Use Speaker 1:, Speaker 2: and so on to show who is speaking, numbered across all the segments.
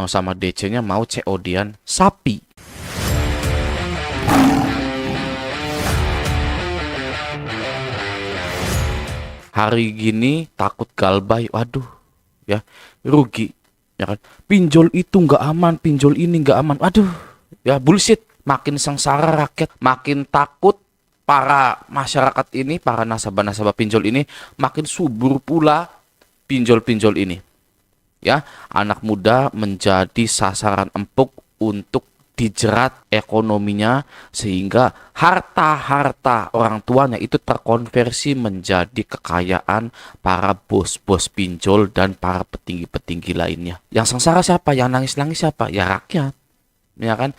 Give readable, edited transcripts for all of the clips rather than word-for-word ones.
Speaker 1: sama DC-nya mau COD-an sapi. Hari gini takut galbay, waduh, ya rugi, ya kan? Pinjol itu nggak aman, pinjol ini nggak aman, waduh, ya bullshit. Makin sengsara rakyat, makin takut para masyarakat ini, para nasabah-nasabah pinjol ini, makin subur pula pinjol-pinjol ini. Ya, anak muda menjadi sasaran empuk untuk dijerat ekonominya, sehingga harta-harta orang tuanya itu terkonversi menjadi kekayaan para bos-bos pinjol dan para petinggi-petinggi lainnya. Yang sengsara siapa? Yang nangis-nangis siapa? Ya rakyat. Ya kan?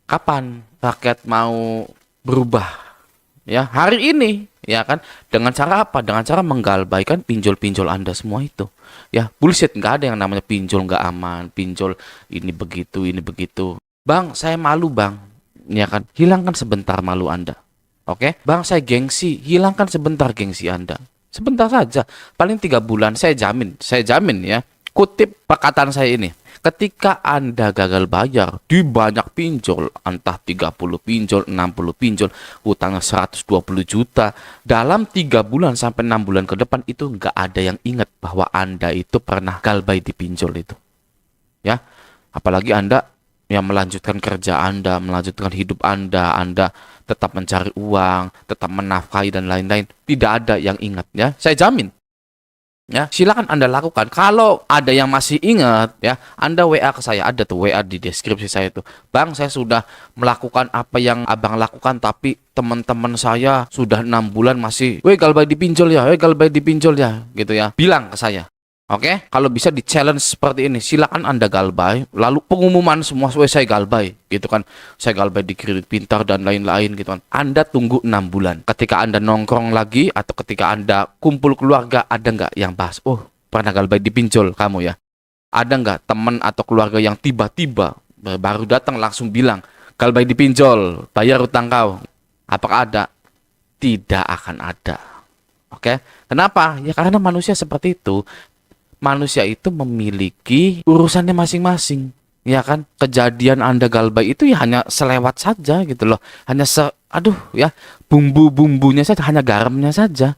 Speaker 1: Kapan rakyat mau berubah? Ya, hari ini, ya kan? Dengan cara apa? Dengan cara menggalbaikan pinjol-pinjol Anda semua itu. Ya, bullshit, nggak ada yang namanya pinjol nggak aman, pinjol ini begitu, ini begitu. Bang, saya malu, Bang. Ya kan? Hilangkan sebentar malu Anda. Oke? Bang, saya gengsi, hilangkan sebentar gengsi Anda. Sebentar saja, paling 3 bulan, saya jamin ya. Kutip perkataan saya ini. Ketika Anda gagal bayar di banyak pinjol, entah 30 pinjol, 60 pinjol, hutangnya 120 juta, dalam 3 bulan sampai 6 bulan ke depan itu nggak ada yang ingat bahwa Anda itu pernah galbay di pinjol itu. Ya, apalagi Anda yang melanjutkan kerja Anda, melanjutkan hidup Anda tetap mencari uang, tetap menafkahi dan lain-lain. Tidak ada yang ingat ya, saya jamin. Ya, silakan Anda lakukan. Kalau ada yang masih ingat, ya, Anda WA ke saya. Ada tuh WA di deskripsi saya tuh. Bang, saya sudah melakukan apa yang Abang lakukan, tapi teman-teman saya sudah 6 bulan masih, galbay dipinjol ya, galbay dipinjol ya, gitu ya. Bilang ke saya. Oke, kalau bisa di challenge seperti ini, silakan Anda galbay, lalu pengumuman semua, saya galbay, gitu kan. Saya galbay di Kredit Pintar dan lain-lain gitu kan. Anda tunggu 6 bulan. Ketika Anda nongkrong lagi atau ketika Anda kumpul keluarga, ada nggak yang bahas, oh pernah galbay di pinjol kamu ya? Ada nggak teman atau keluarga yang tiba-tiba baru datang langsung bilang, galbay di pinjol, bayar utang kau? Apakah ada? Tidak akan ada. Oke, kenapa? Ya karena manusia seperti itu. Manusia itu memiliki urusannya masing-masing, ya kan? Kejadian Anda galbay itu ya hanya selewat saja gitu loh, hanya ya bumbu-bumbunya saja, hanya garamnya saja,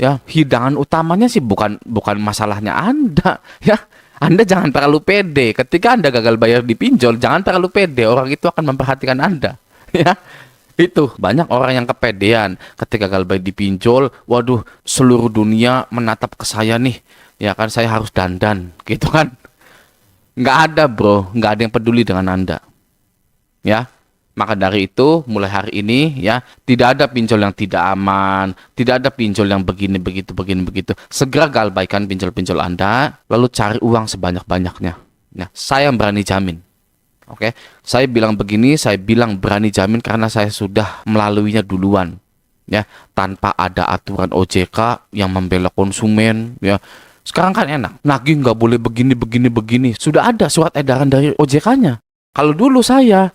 Speaker 1: ya hidangan utamanya sih bukan masalahnya Anda, ya. Anda jangan terlalu pede ketika Anda gagal bayar di pinjol, jangan terlalu pede, orang itu akan memperhatikan Anda, ya. Itu banyak orang yang kepedean ketika galbay di pinjol, waduh seluruh dunia menatap ke saya nih. Ya kan, saya harus dandan, gitu kan. Nggak ada bro, nggak ada yang peduli dengan Anda. Ya, maka dari itu, mulai hari ini, ya, tidak ada pinjol yang tidak aman, tidak ada pinjol yang begini, begitu. Segera galbaikan pinjol-pinjol Anda, lalu cari uang sebanyak-banyaknya. Nah, saya berani jamin. Oke, saya bilang begini, saya bilang berani jamin karena saya sudah melaluinya duluan. Ya, tanpa ada aturan OJK yang membela konsumen, ya. Sekarang kan enak, nagih nggak boleh begini. Sudah ada surat edaran dari OJK-nya. Kalau dulu saya,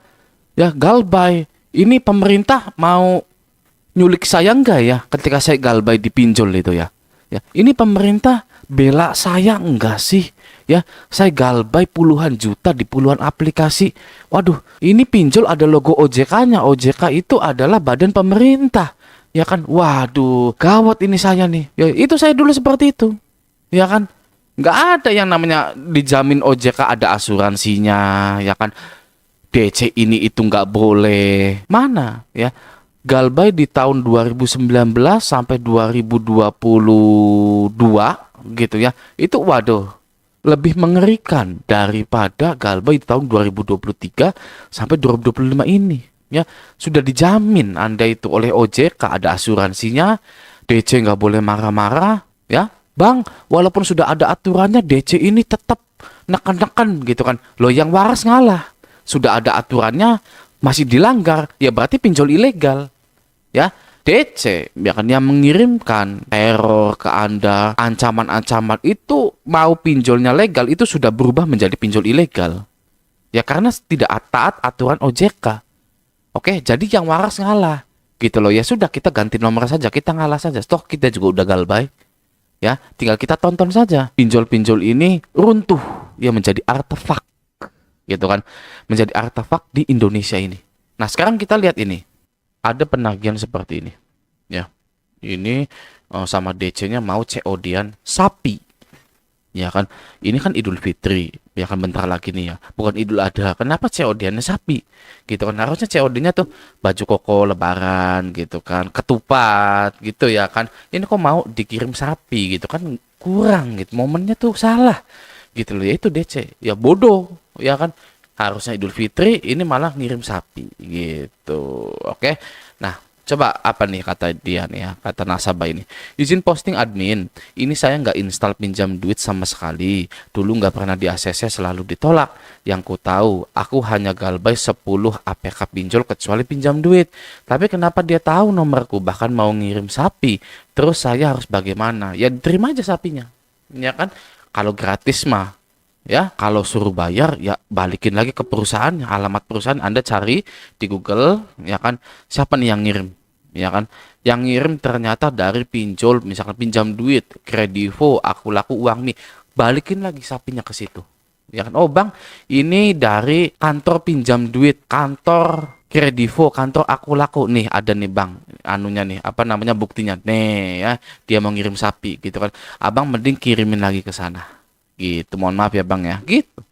Speaker 1: ya galbay, ini pemerintah mau nyulik saya nggak ya ketika saya galbay di pinjol itu ya? Ya, ini pemerintah bela saya enggak sih? Ya, saya galbay puluhan juta di puluhan aplikasi. Waduh, ini pinjol ada logo OJK-nya. OJK itu adalah badan pemerintah. Ya kan? Waduh, gawat ini saya nih. Ya, itu saya dulu seperti itu. Ya kan, nggak ada yang namanya dijamin OJK, ada asuransinya, ya kan. DC ini itu nggak boleh. Mana ya? Galbay di tahun 2019 sampai 2022 gitu ya. Itu waduh, lebih mengerikan daripada galbay di tahun 2023 sampai 2025 ini. Ya, sudah dijamin Anda itu oleh OJK, ada asuransinya, DC nggak boleh marah-marah, ya. Bang, walaupun sudah ada aturannya, DC ini tetap neken-neken gitu kan. Loh, yang waras ngalah. Sudah ada aturannya, masih dilanggar, ya berarti pinjol ilegal. Ya, DC, ya kan, yang mengirimkan teror ke Anda, ancaman-ancaman itu, mau pinjolnya legal, itu sudah berubah menjadi pinjol ilegal. Ya karena tidak taat aturan OJK. Oke, jadi yang waras ngalah. Gitu loh, ya sudah kita ganti nomor saja, kita ngalah saja. Toh kita juga udah galbay. Ya, tinggal kita tonton saja. Pinjol-pinjol ini runtuh, ya menjadi artefak. gitu kan, menjadi artefak di Indonesia ini. Nah, sekarang kita lihat ini. Ada penagihan seperti ini. Ya. Ini sama DC-nya mau COD-an sapi. Ya kan, ini kan Idul Fitri, ya kan bentar lagi nih ya, bukan Idul Adha. Kenapa COD-nya sapi? Gitu kan, harusnya COD-nya tuh baju koko Lebaran gitu kan, ketupat gitu ya kan. Ini kok mau dikirim sapi gitu kan, kurang gitu, momennya tuh salah gitu loh. Ya itu DC, ya bodoh, ya kan. Harusnya Idul Fitri, ini malah ngirim sapi gitu. Oke, nah. Coba apa nih kata dia nih ya, kata nasabah ini. Izin posting admin, ini saya nggak install pinjam duit sama sekali. Dulu nggak pernah di ACC, selalu ditolak. Yang ku tahu, aku hanya galbay 10 APK pinjol kecuali pinjam duit. Tapi kenapa dia tahu nomorku, bahkan mau ngirim sapi? Terus saya harus bagaimana? Ya terima aja sapinya. Ya kan? Kalau gratis mah, ya kalau suruh bayar ya balikin lagi ke perusahaan, alamat perusahaan Anda cari di Google, ya kan, siapa nih yang ngirim, ya kan, yang ngirim ternyata dari pinjol, misalkan pinjam duit Kredivo, aku laku uang nih, balikin lagi sapinya ke situ, ya kan. Oh bang, ini dari kantor pinjam duit, kantor Kredivo, kantor aku laku nih, ada nih bang anunya nih, apa namanya, buktinya nih ya, dia mau ngirim sapi gitu kan, abang mending kirimin lagi ke sana gitu, mohon maaf ya bang ya, gitu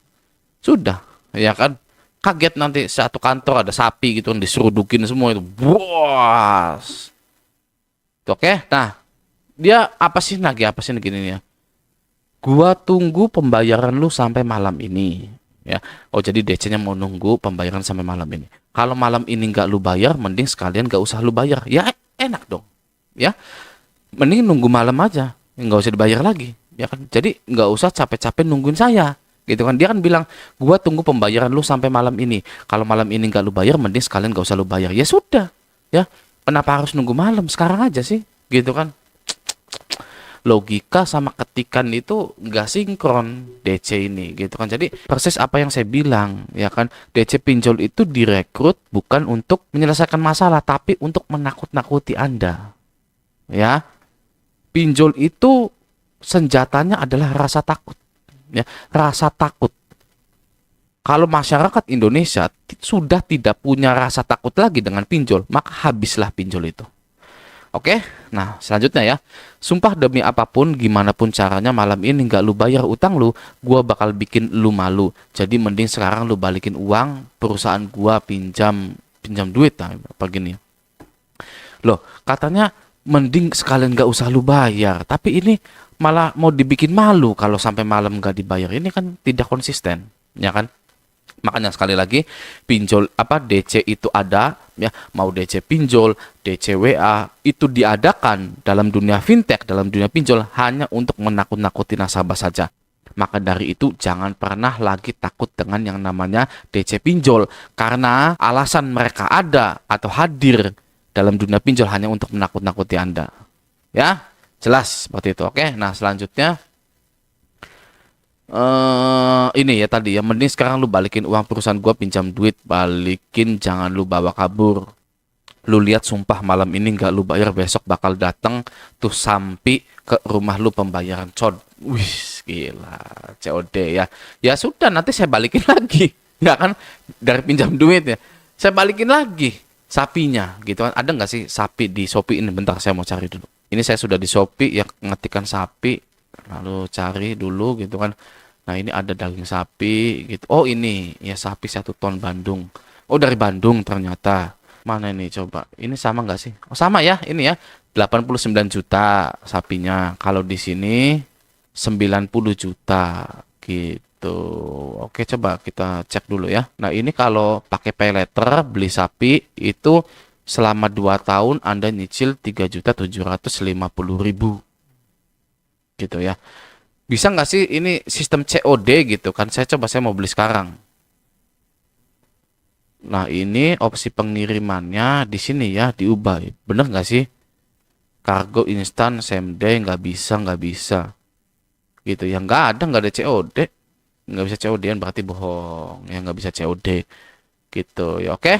Speaker 1: sudah, ya kan. Kaget nanti satu kantor ada sapi gitu kan, diserudukin semua itu, bos. Oke, nah dia apa sih nagih, apa sih gini ya, gua tunggu pembayaran lu sampai malam ini, ya. Oh jadi DC-nya mau nunggu pembayaran sampai malam ini. Kalau malam ini nggak lu bayar, mending sekalian nggak usah lu bayar, ya enak dong, ya. Mending nunggu malam aja, nggak usah dibayar lagi, ya kan. Jadi nggak usah capek-capek nungguin saya, gitu kan. Dia kan bilang, gua tunggu pembayaran lu sampai malam ini. Kalau malam ini nggak lu bayar, mending sekalian nggak usah lu bayar. Ya sudah, ya. Kenapa harus nunggu malam? Sekarang aja sih, gitu kan. Logika sama ketikan itu nggak sinkron DC ini, gitu kan. Jadi persis apa yang saya bilang, ya kan. DC pinjol itu direkrut bukan untuk menyelesaikan masalah, tapi untuk menakut-nakuti Anda, ya. Pinjol itu senjatanya adalah rasa takut, ya, rasa takut. Kalau masyarakat Indonesia sudah tidak punya rasa takut lagi dengan pinjol, maka habislah pinjol itu. Oke, nah selanjutnya ya, sumpah demi apapun, gimana pun caranya malam ini nggak lu bayar utang lu, gua bakal bikin lu malu. Jadi mending sekarang lu balikin uang perusahaan gua, pinjam pinjam duit, nah, apa gini. Loh, katanya mending sekalian nggak usah lu bayar. Tapi ini malah mau dibikin malu kalau sampai malam nggak dibayar. Ini kan tidak konsisten, ya kan? Makanya sekali lagi, pinjol apa DC itu ada, ya, mau DC pinjol, DC WA itu diadakan dalam dunia fintech, dalam dunia pinjol hanya untuk menakut-nakuti nasabah saja. Maka dari itu jangan pernah lagi takut dengan yang namanya DC pinjol, karena alasan mereka ada atau hadir dalam dunia pinjol hanya untuk menakut-nakuti Anda. Ya, jelas seperti itu. Oke, nah selanjutnya ini ya tadi ya, mending sekarang lu balikin uang perusahaan gua, pinjam duit, balikin, jangan lu bawa kabur. Lu lihat, sumpah malam ini nggak lu bayar, besok bakal datang tuh sampai ke rumah lu pembayaran cod. Wih, gila, COD ya. Ya sudah, nanti saya balikin lagi. Nggak kan, dari pinjam duit ya, saya balikin lagi sapinya gitu kan. Ada nggak sih sapi di Shopee ini? Bentar, saya mau cari dulu. Ini saya sudah di Shopee ya, ngetikkan sapi, lalu cari dulu gitu kan. Nah ini ada daging sapi gitu. Oh ini ya, sapi 1 ton Bandung. Oh dari Bandung ternyata. Mana ini coba? Ini sama nggak sih? Oh sama ya, ini ya 89 juta sapinya. Kalau di sini 90 juta gitu. Oke, coba kita cek dulu ya. Nah ini kalau pakai pay letter beli sapi itu selama 2 tahun Anda nyicil 3.750.000 gitu ya. Bisa nggak sih ini sistem COD gitu kan? Saya mau beli sekarang. Nah ini opsi pengirimannya di sini ya, diubah. Bener nggak sih? Kargo instan same day, nggak bisa. Gitu ya, nggak ada COD. Nggak bisa COD-an berarti bohong. Ya nggak bisa COD. Gitu ya, oke.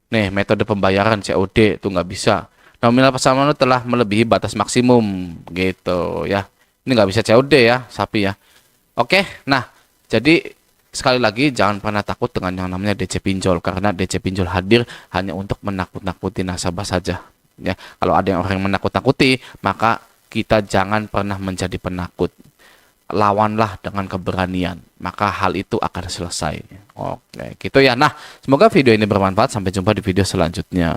Speaker 1: Nih metode pembayaran COD tuh nggak bisa. Nominal pesangon telah melebihi batas maksimum gitu ya. Ini nggak bisa COD ya, sapi ya. Oke, nah jadi sekali lagi jangan pernah takut dengan yang namanya DC pinjol, karena DC pinjol hadir hanya untuk menakut-nakuti nasabah saja. Ya, kalau ada yang orang yang menakut-nakuti, maka kita jangan pernah menjadi penakut. Lawanlah dengan keberanian, maka hal itu akan selesai. Oke, gitu ya. Nah, semoga video ini bermanfaat. Sampai jumpa di video selanjutnya.